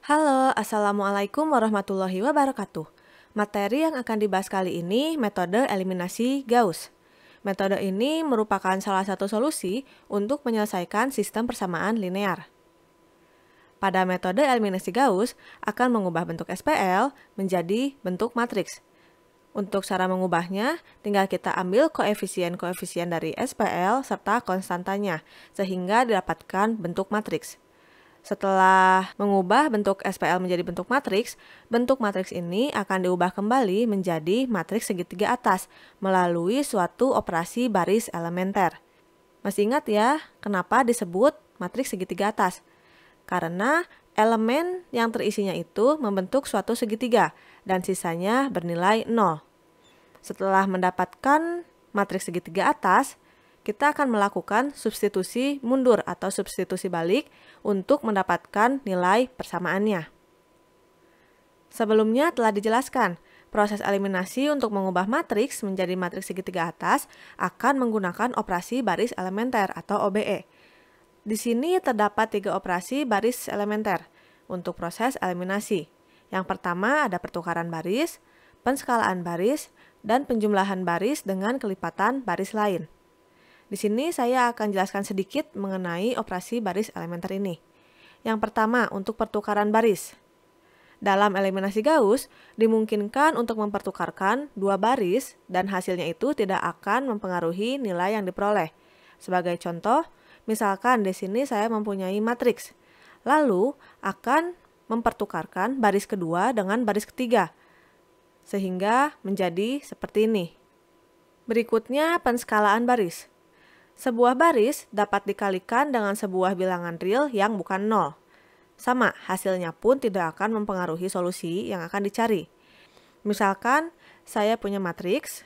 Halo, Assalamualaikum warahmatullahi wabarakatuh. Materi yang akan dibahas kali ini metode eliminasi Gauss. Metode ini merupakan salah satu solusi untuk menyelesaikan sistem persamaan linear. Pada metode eliminasi Gauss akan mengubah bentuk SPL menjadi bentuk matriks. Untuk cara mengubahnya, tinggal kita ambil koefisien-koefisien dari SPL serta konstantanya, sehingga didapatkan bentuk matriks. Setelah mengubah bentuk SPL menjadi bentuk matriks ini akan diubah kembali menjadi matriks segitiga atas melalui suatu operasi baris elementer. Masih ingat ya, kenapa disebut matriks segitiga atas? Karena elemen yang terisinya itu membentuk suatu segitiga dan sisanya bernilai 0. Setelah mendapatkan matriks segitiga atas, kita akan melakukan substitusi mundur atau substitusi balik untuk mendapatkan nilai persamaannya. Sebelumnya telah dijelaskan, proses eliminasi untuk mengubah matriks menjadi matriks segitiga atas akan menggunakan operasi baris elementer atau OBE. Di sini terdapat 3 operasi baris elementer untuk proses eliminasi. Yang pertama ada pertukaran baris, penskalaan baris, dan penjumlahan baris dengan kelipatan baris lain. Di sini saya akan jelaskan sedikit mengenai operasi baris elementer ini. Yang pertama, untuk pertukaran baris. Dalam eliminasi Gauss, dimungkinkan untuk mempertukarkan 2 baris dan hasilnya itu tidak akan mempengaruhi nilai yang diperoleh. Sebagai contoh, misalkan di sini saya mempunyai matriks, lalu akan mempertukarkan baris kedua dengan baris ketiga, sehingga menjadi seperti ini. Berikutnya, penskalaan baris. Sebuah baris dapat dikalikan dengan sebuah bilangan real yang bukan 0. Sama, hasilnya pun tidak akan mempengaruhi solusi yang akan dicari. Misalkan, saya punya matriks,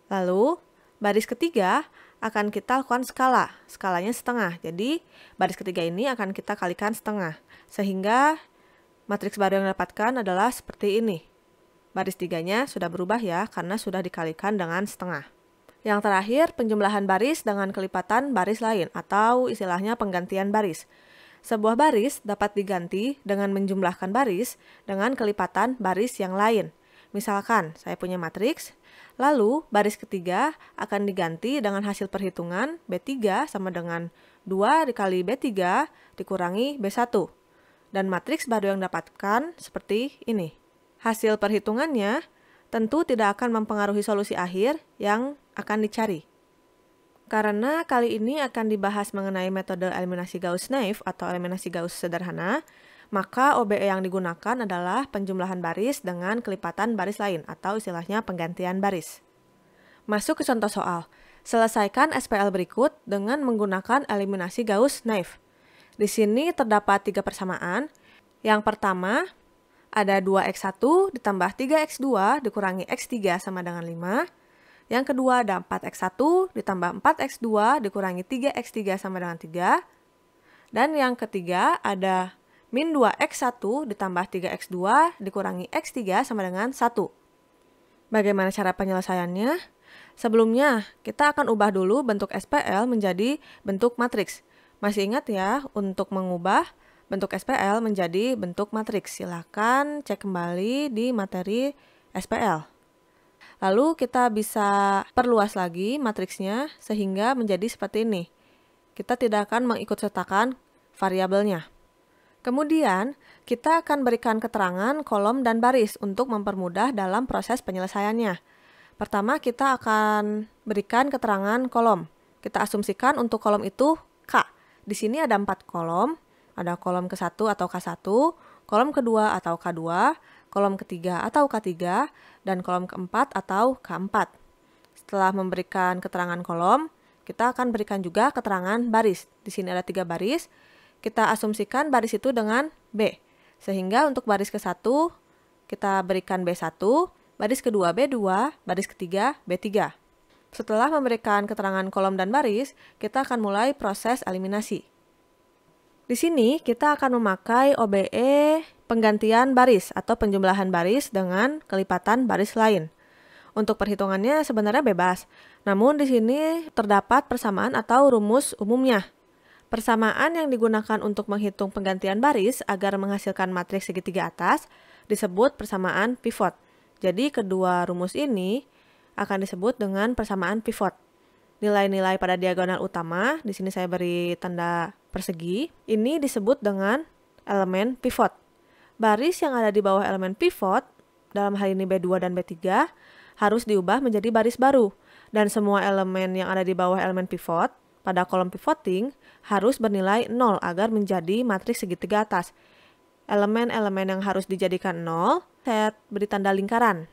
lalu baris ketiga akan kita lakukan skala. Skalanya setengah, jadi baris ketiga ini akan kita kalikan setengah. Sehingga matriks baru yang didapatkan adalah seperti ini. Baris tiganya sudah berubah ya, karena sudah dikalikan dengan setengah. Yang terakhir, penjumlahan baris dengan kelipatan baris lain atau istilahnya penggantian baris. Sebuah baris dapat diganti dengan menjumlahkan baris dengan kelipatan baris yang lain. Misalkan, saya punya matriks, lalu baris ketiga akan diganti dengan hasil perhitungan B3 sama dengan 2 dikali B3 dikurangi B1. Dan matriks baru yang dapatkan seperti ini. Hasil perhitungannya tentu tidak akan mempengaruhi solusi akhir yang akan dicari. Karena kali ini akan dibahas mengenai metode eliminasi Gauss-Naive atau eliminasi Gauss sederhana, maka OBE yang digunakan adalah penjumlahan baris dengan kelipatan baris lain atau istilahnya penggantian baris. Masuk ke contoh soal. Selesaikan SPL berikut dengan menggunakan eliminasi Gauss-Naive. Di sini terdapat 3 persamaan. Yang pertama, ada 2x1 ditambah 3x2 dikurangi x3 sama dengan 5. Yang kedua ada 4x1 ditambah 4x2 dikurangi 3x3 sama dengan 3. Dan yang ketiga ada min 2x1 ditambah 3x2 dikurangi x3 sama dengan 1. Bagaimana cara penyelesaiannya? Sebelumnya, kita akan ubah dulu bentuk SPL menjadi bentuk matriks. Masih ingat ya, untuk mengubah bentuk SPL menjadi bentuk matriks. Silakan cek kembali di materi SPL. Lalu kita bisa perluas lagi matriksnya sehingga menjadi seperti ini. Kita tidak akan mengikutsertakan variabelnya. Kemudian, kita akan berikan keterangan kolom dan baris untuk mempermudah dalam proses penyelesaiannya. Pertama, kita akan berikan keterangan kolom. Kita asumsikan untuk kolom itu K. Di sini ada 4 kolom. Ada kolom ke-1 atau K1, kolom kedua atau K2, kolom ketiga atau K3, dan kolom keempat atau K4. Setelah memberikan keterangan kolom, kita akan berikan juga keterangan baris. Di sini ada 3 baris. Kita asumsikan baris itu dengan B. Sehingga untuk baris ke-1, kita berikan B1, baris kedua B2, baris ketiga B3. Setelah memberikan keterangan kolom dan baris, kita akan mulai proses eliminasi. Di sini kita akan memakai OBE penggantian baris atau penjumlahan baris dengan kelipatan baris lain. Untuk perhitungannya sebenarnya bebas, namun di sini terdapat persamaan atau rumus umumnya. Persamaan yang digunakan untuk menghitung penggantian baris agar menghasilkan matriks segitiga atas disebut persamaan pivot. Jadi kedua rumus ini akan disebut dengan persamaan pivot. Nilai-nilai pada diagonal utama, di sini saya beri tanda persegi, ini disebut dengan elemen pivot. Baris yang ada di bawah elemen pivot, dalam hal ini B2 dan B3, harus diubah menjadi baris baru. Dan semua elemen yang ada di bawah elemen pivot, pada kolom pivoting, harus bernilai 0 agar menjadi matriks segitiga atas. Elemen-elemen yang harus dijadikan 0, saya beri tanda lingkaran.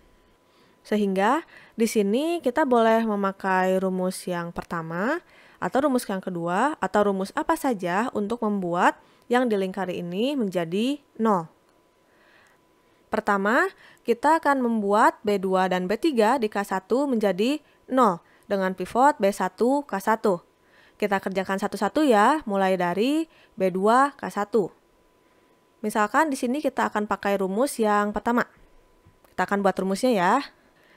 Sehingga di sini kita boleh memakai rumus yang pertama, atau rumus yang kedua, atau rumus apa saja untuk membuat yang dilingkari ini menjadi 0. Pertama, kita akan membuat B2 dan B3 di K1 menjadi 0 dengan pivot B1, K1. Kita kerjakan satu-satu ya, mulai dari B2, K1. Misalkan di sini kita akan pakai rumus yang pertama. Kita akan buat rumusnya ya.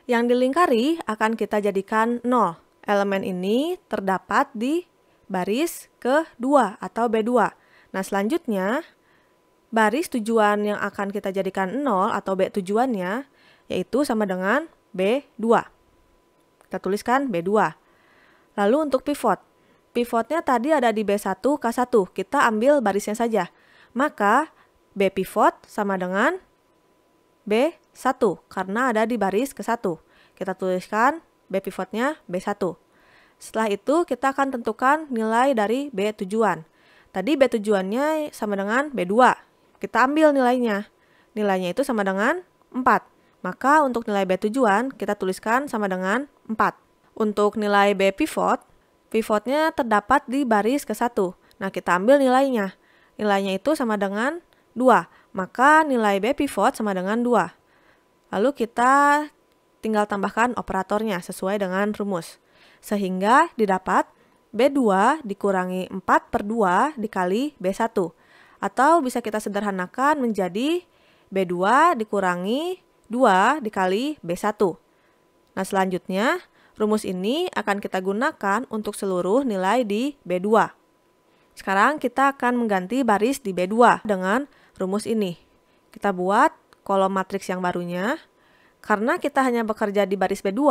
Yang dilingkari akan kita jadikan 0. Elemen ini terdapat di baris ke-2 atau B2. Nah, selanjutnya baris tujuan yang akan kita jadikan 0 atau B tujuannya yaitu sama dengan B2. Kita tuliskan B2. Lalu untuk pivot. Pivotnya tadi ada di B1, K1. Kita ambil barisnya saja. Maka B pivot sama dengan B1 karena ada di baris ke-1. Kita tuliskan B pivotnya B1. Setelah itu kita akan tentukan nilai dari B tujuan. Tadi B tujuannya sama dengan B2. Kita ambil nilainya. Nilainya itu sama dengan 4. Maka untuk nilai B tujuan kita tuliskan sama dengan 4. Untuk nilai B pivot, pivotnya terdapat di baris ke-1. Nah, kita ambil nilainya. Nilainya itu sama dengan 2. Maka nilai B pivot sama dengan 2. Lalu kita tinggal tambahkan operatornya sesuai dengan rumus. Sehingga didapat B2 dikurangi 4/2 dikali B1. Atau bisa kita sederhanakan menjadi B2 dikurangi 2 dikali B1. Nah, selanjutnya rumus ini akan kita gunakan untuk seluruh nilai di B2. Sekarang kita akan mengganti baris di B2 dengan rumus ini. Kita buat kolom matriks yang barunya. Karena kita hanya bekerja di baris B2,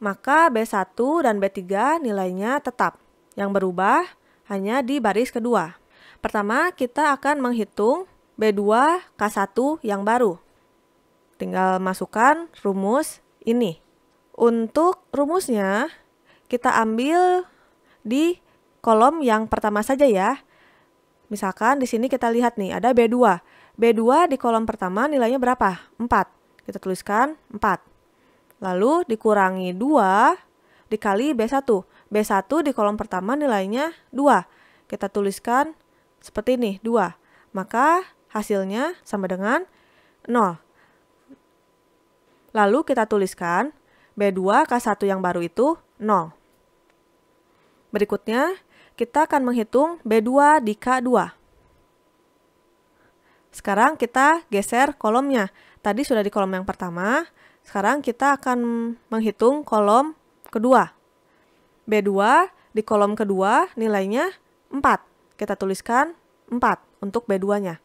maka B1 dan B3 nilainya tetap. Yang berubah hanya di baris kedua. Pertama, kita akan menghitung B2 K1 yang baru. Tinggal masukkan rumus ini. Untuk rumusnya, kita ambil di kolom yang pertama saja ya. Misalkan di sini kita lihat nih, ada B2. B2 di kolom pertama nilainya berapa? 4. Kita tuliskan 4. Lalu dikurangi 2 dikali B1. B1 di kolom pertama nilainya 2. Kita tuliskan seperti ini, 2. Maka hasilnya sama dengan 0. Lalu kita tuliskan B2 K1 yang baru itu 0. Berikutnya, kita akan menghitung B2 di K2. Sekarang kita geser kolomnya. Tadi sudah di kolom yang pertama, sekarang kita akan menghitung kolom kedua. B2 di kolom kedua nilainya 4. Kita tuliskan 4 untuk B2-nya.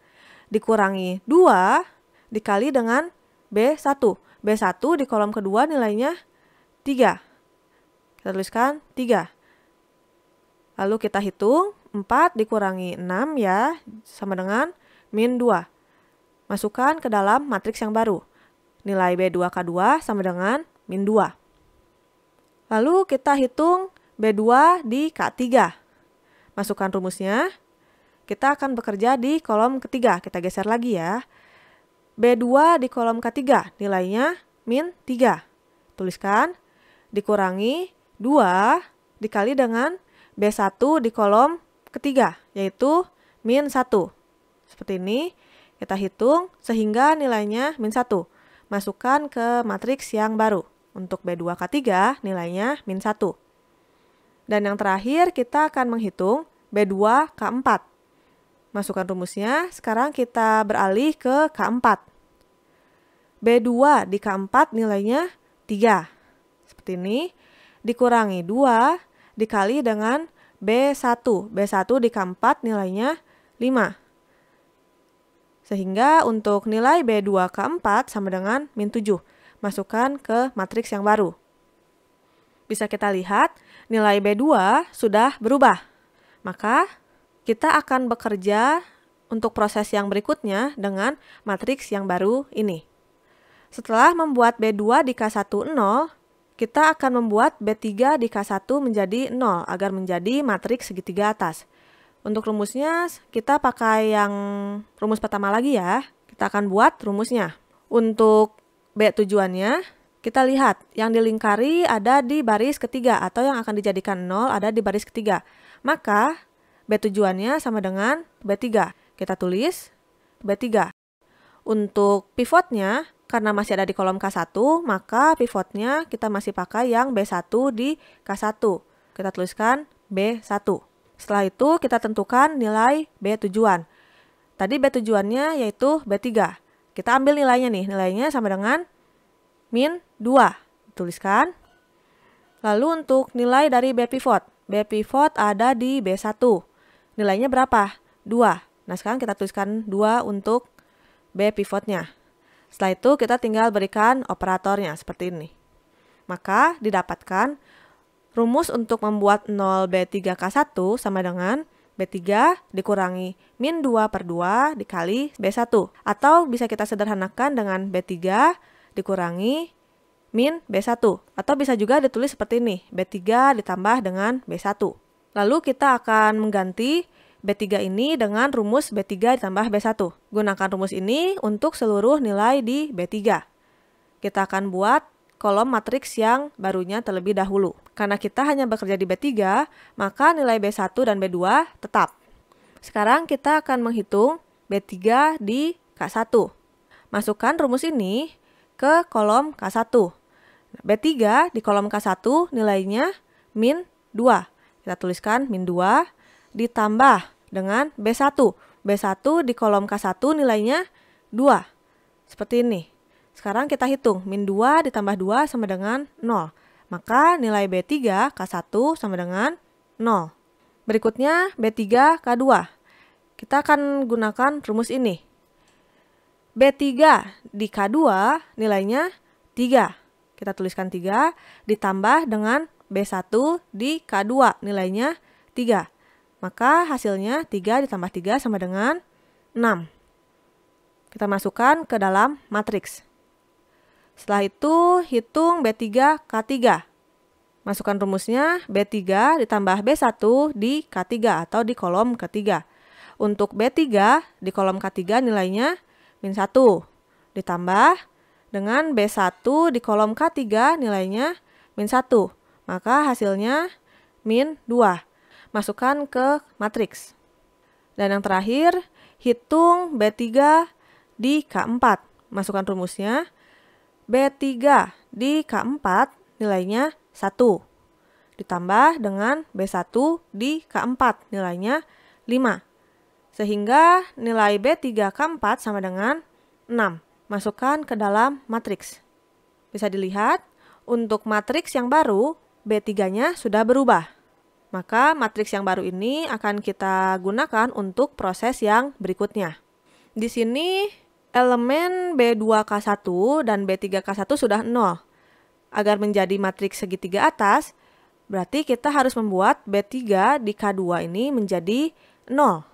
Dikurangi 2 dikali dengan B1. B1 di kolom kedua nilainya 3. Kita tuliskan 3. Lalu kita hitung 4 dikurangi 6 ya, sama dengan min 2. Masukkan ke dalam matriks yang baru. Nilai B2K2 sama dengan min 2. Lalu kita hitung B2 di K3. Masukkan rumusnya. Kita akan bekerja di kolom ketiga. Kita geser lagi ya. B2 di kolom K3 nilainya min 3. Tuliskan dikurangi 2 dikali dengan B1 di kolom ketiga yaitu min 1. Seperti ini kita hitung sehingga nilainya min 1. Masukkan ke matriks yang baru. Untuk B2K3 nilainya min 1. Dan yang terakhir kita akan menghitung B2K4. Masukkan rumusnya, sekarang kita beralih ke K4. B2 di K4 nilainya 3. Seperti ini, dikurangi 2 dikali dengan B1. B1 di K4 nilainya 5. Sehingga untuk nilai B2 K4 sama dengan min 7. Masukkan ke matriks yang baru. Bisa kita lihat nilai B2 sudah berubah. Maka kita akan bekerja untuk proses yang berikutnya dengan matriks yang baru ini. Setelah membuat B2 di K1 0, kita akan membuat B3 di K1 menjadi 0 agar menjadi matriks segitiga atas. Untuk rumusnya kita pakai yang rumus pertama lagi ya. Kita akan buat rumusnya. Untuk B tujuannya, kita lihat yang dilingkari ada di baris ketiga atau yang akan dijadikan 0 ada di baris ketiga. Maka B tujuannya sama dengan B3. Kita tulis B3. Untuk pivotnya, karena masih ada di kolom K1, maka pivotnya kita masih pakai yang B1 di K1. Kita tuliskan B1. Setelah itu kita tentukan nilai B tujuan. Tadi B tujuannya yaitu B3. Kita ambil nilainya nih. Nilainya sama dengan min 2. Tuliskan. Lalu untuk nilai dari B pivot. B pivot ada di B1. Nilainya berapa? 2. Nah sekarang kita tuliskan 2 untuk B pivotnya. Setelah itu kita tinggal berikan operatornya seperti ini. Maka didapatkan rumus untuk membuat 0B3K1 sama dengan B3 dikurangi min 2 per 2 dikali B1. Atau bisa kita sederhanakan dengan B3 dikurangi min B1. Atau bisa juga ditulis seperti ini, B3 ditambah dengan B1. Lalu kita akan mengganti B3 ini dengan rumus B3 ditambah B1. Gunakan rumus ini untuk seluruh nilai di B3. Kita akan buat kolom matriks yang barunya terlebih dahulu. Karena kita hanya bekerja di B3, maka nilai B1 dan B2 tetap. Sekarang kita akan menghitung B3 di K1. Masukkan rumus ini ke kolom K1. B3 di kolom K1 nilainya min 2. Kita tuliskan min 2 ditambah dengan B1. B1 di kolom K1 nilainya 2. Seperti ini. Sekarang kita hitung, min 2 ditambah 2 sama dengan 0. Maka nilai B3 K1 sama dengan 0. Berikutnya B3 K2. Kita akan gunakan rumus ini. B3 di K2 nilainya 3. Kita tuliskan 3 ditambah dengan B1 di K2 nilainya 3. Maka hasilnya 3 ditambah 3 sama dengan 6. Kita masukkan ke dalam matriks. Setelah itu hitung B3 K3. Masukkan rumusnya B3 ditambah B1 di K3 atau di kolom ketiga. Untuk B3 di kolom K3 nilainya min 1. Ditambah dengan B1 di kolom K3 nilainya min 1. Maka hasilnya min 2. Masukkan ke matriks. Dan yang terakhir, hitung B3 di K4. Masukkan rumusnya. B3 di K4 nilainya 1. Ditambah dengan B1 di K4 nilainya 5. Sehingga nilai B3 K4 sama dengan 6. Masukkan ke dalam matriks. Bisa dilihat, untuk matriks yang baru, B3-nya sudah berubah. Maka matriks yang baru ini akan kita gunakan untuk proses yang berikutnya. Di sini elemen B2K1 dan B3K1 sudah 0. Agar menjadi matriks segitiga atas, berarti kita harus membuat B3 di K2 ini menjadi 0.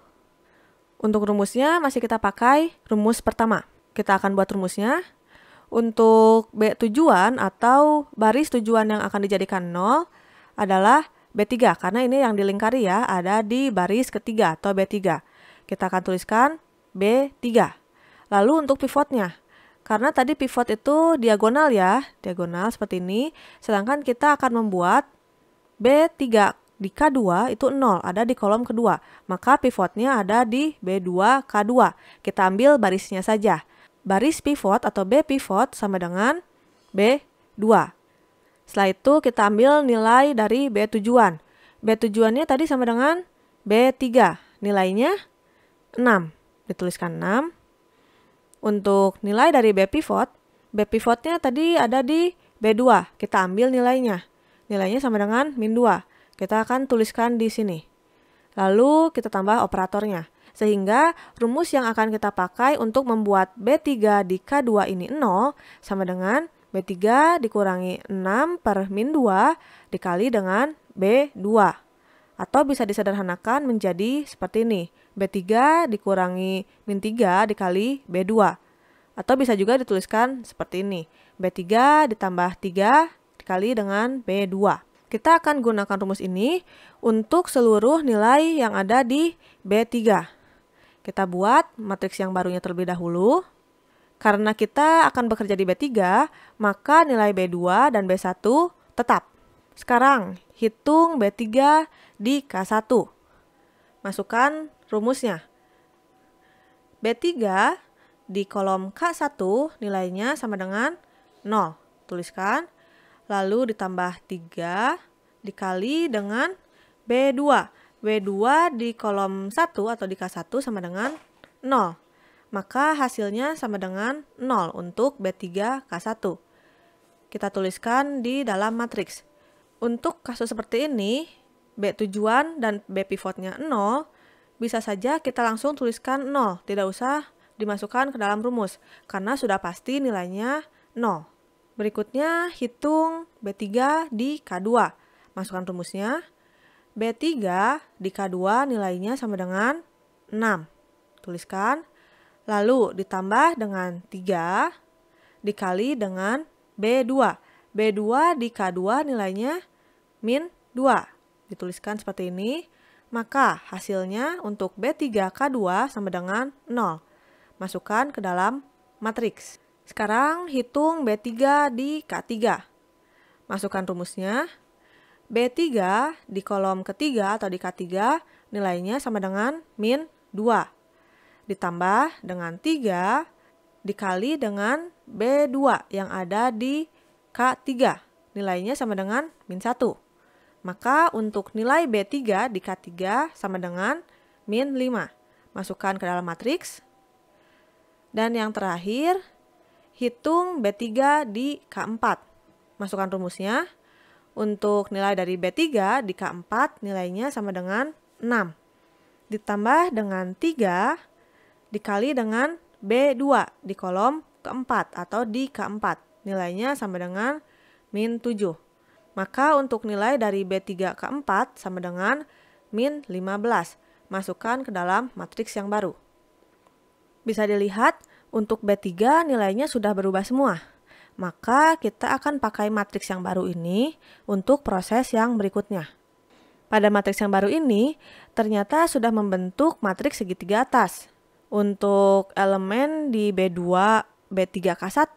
Untuk rumusnya masih kita pakai rumus pertama. Kita akan buat rumusnya. Untuk B tujuan atau baris tujuan yang akan dijadikan 0 adalah B3. Karena ini yang dilingkari ya, ada di baris ketiga atau B3. Kita akan tuliskan B3. Lalu untuk pivotnya, karena tadi pivot itu diagonal ya, diagonal seperti ini, sedangkan kita akan membuat B3 di K2 itu 0, ada di kolom kedua, maka pivotnya ada di B2 K2. Kita ambil barisnya saja. Baris pivot atau B pivot sama dengan B2. Setelah itu kita ambil nilai dari B tujuan. B tujuannya tadi sama dengan B3, nilainya 6. Dituliskan 6. Untuk nilai dari B pivotnya tadi ada di B2. Kita ambil nilainya. Nilainya sama dengan min 2. Kita akan tuliskan di sini. Lalu kita tambah operatornya. Sehingga rumus yang akan kita pakai untuk membuat B3 di K2 ini 0 sama dengan B3 dikurangi 6 per min 2 dikali dengan B2. Atau bisa disederhanakan menjadi seperti ini. B3 dikurangi min 3 dikali B2. Atau bisa juga dituliskan seperti ini. B3 ditambah 3 dikali dengan B2. Kita akan gunakan rumus ini untuk seluruh nilai yang ada di B3. Kita buat matriks yang barunya terlebih dahulu. Karena kita akan bekerja di B3, maka nilai B2 dan B1 tetap. Sekarang, hitung B3 di K1. Masukkan rumusnya. B3 di kolom K1 nilainya sama dengan 0. Tuliskan. Lalu ditambah 3 dikali dengan B2. B2 di kolom 1 atau di K1 sama dengan 0. Maka hasilnya sama dengan 0 untuk B3 K1. Kita tuliskan di dalam matriks. Untuk kasus seperti ini, B tujuan dan B pivotnya 0, bisa saja kita langsung tuliskan 0. Tidak usah dimasukkan ke dalam rumus, karena sudah pasti nilainya 0. Berikutnya, hitung B3 di K2. Masukkan rumusnya. B3 di K2 nilainya sama dengan 6. Tuliskan. Lalu ditambah dengan 3 dikali dengan B2. B2 di K2 nilainya min 2. Dituliskan seperti ini. Maka hasilnya untuk B3 K2 sama dengan 0. Masukkan ke dalam matriks. Sekarang hitung B3 di K3. Masukkan rumusnya. B3 di kolom ketiga atau di K3 nilainya sama dengan min 2. Ditambah dengan 3 dikali dengan B2 yang ada di K3. Nilainya sama dengan min 1. Maka untuk nilai B3 di K3 sama dengan min 5. Masukkan ke dalam matriks. Dan yang terakhir, hitung B3 di K4. Masukkan rumusnya. Untuk nilai dari B3 di K4 nilainya sama dengan 6. Ditambah dengan 3 dikali dengan B2 di kolom keempat atau di K4. Nilainya sama dengan min 7. Maka untuk nilai dari B3 K4 sama dengan min 15. Masukkan ke dalam matriks yang baru. Bisa dilihat untuk B3 nilainya sudah berubah semua. Maka kita akan pakai matriks yang baru ini untuk proses yang berikutnya. Pada matriks yang baru ini, ternyata sudah membentuk matriks segitiga atas. Untuk elemen di B2, B3 K1,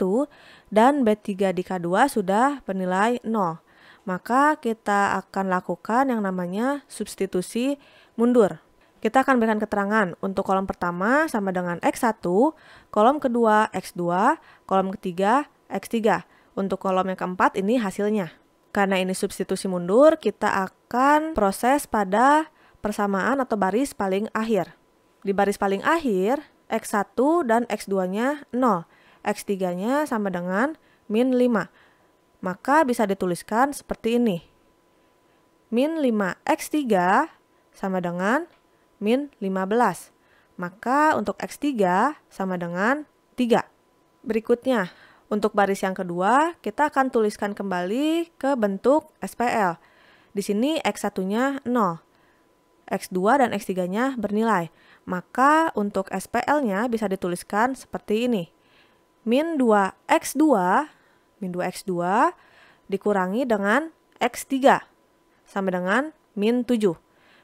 dan B3 di K2 sudah bernilai 0. Maka kita akan lakukan yang namanya substitusi mundur. Kita akan berikan keterangan untuk kolom pertama sama dengan X1, kolom kedua X2, kolom ketiga X3. Untuk kolom yang keempat ini hasilnya. Karena ini substitusi mundur, kita akan proses pada persamaan atau baris paling akhir. Di baris paling akhir, X1 dan X2-nya 0. X3-nya sama dengan min 5. Maka bisa dituliskan seperti ini. Min 5X3 sama dengan min 15. Maka untuk X3 sama dengan 3. Berikutnya, untuk baris yang kedua, kita akan tuliskan kembali ke bentuk SPL. Di sini X1-nya 0. X2 dan X3-nya bernilai. Maka untuk SPL-nya bisa dituliskan seperti ini. Min 2X2 dikurangi dengan X3 sama dengan min 7.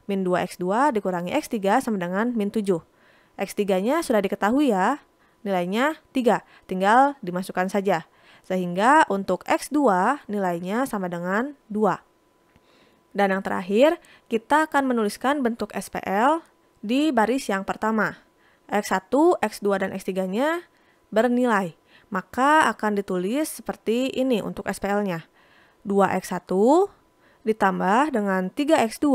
Min 2X2 dikurangi X3 sama dengan min 7. X3-nya sudah diketahui ya. Nilainya 3, tinggal dimasukkan saja. Sehingga untuk X2 nilainya sama dengan 2. Dan yang terakhir, kita akan menuliskan bentuk SPL di baris yang pertama. X1, X2, dan X3-nya bernilai. Maka akan ditulis seperti ini untuk SPL-nya. 2X1 ditambah dengan 3X2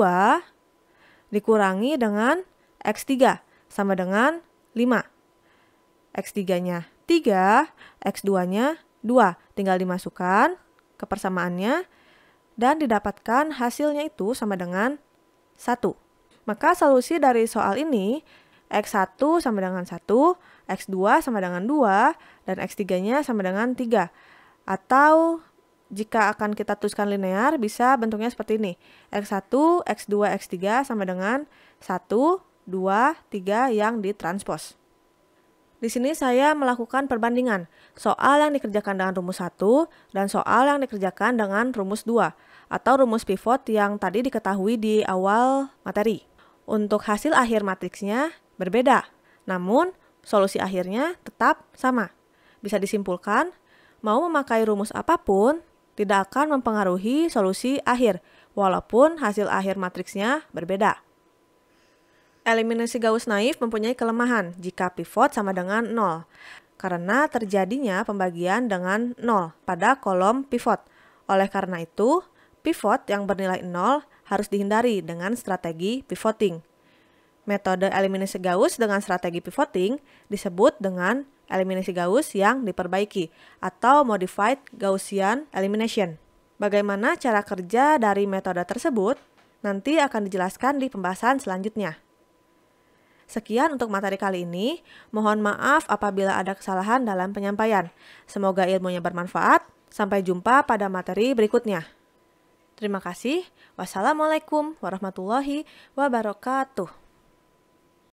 dikurangi dengan X3 sama dengan 5. X3-nya 3, X2-nya 2. Tinggal dimasukkan ke persamaannya. dan didapatkan hasilnya itu sama dengan 1. Maka solusi dari soal ini, X1 sama dengan 1, X2 sama dengan 2, dan X3-nya sama dengan 3. Atau jika akan kita tuliskan linear, bisa bentuknya seperti ini. X1, X2, X3 sama dengan 1, 2, 3 yang ditranspos. Di sini saya melakukan perbandingan soal yang dikerjakan dengan rumus 1 dan soal yang dikerjakan dengan rumus 2 atau rumus pivot yang tadi diketahui di awal materi. Untuk hasil akhir matriksnya berbeda, namun solusi akhirnya tetap sama. Bisa disimpulkan, mau memakai rumus apapun tidak akan mempengaruhi solusi akhir, walaupun hasil akhir matriksnya berbeda. Eliminasi Gauss naif mempunyai kelemahan jika pivot sama dengan 0, karena terjadinya pembagian dengan 0 pada kolom pivot. Oleh karena itu, pivot yang bernilai 0 harus dihindari dengan strategi pivoting. Metode eliminasi Gauss dengan strategi pivoting disebut dengan eliminasi Gauss yang diperbaiki atau modified Gaussian elimination. Bagaimana cara kerja dari metode tersebut nanti akan dijelaskan di pembahasan selanjutnya. Sekian untuk materi kali ini. Mohon maaf apabila ada kesalahan dalam penyampaian. Semoga ilmunya bermanfaat. Sampai jumpa pada materi berikutnya. Terima kasih. Wassalamualaikum warahmatullahi wabarakatuh.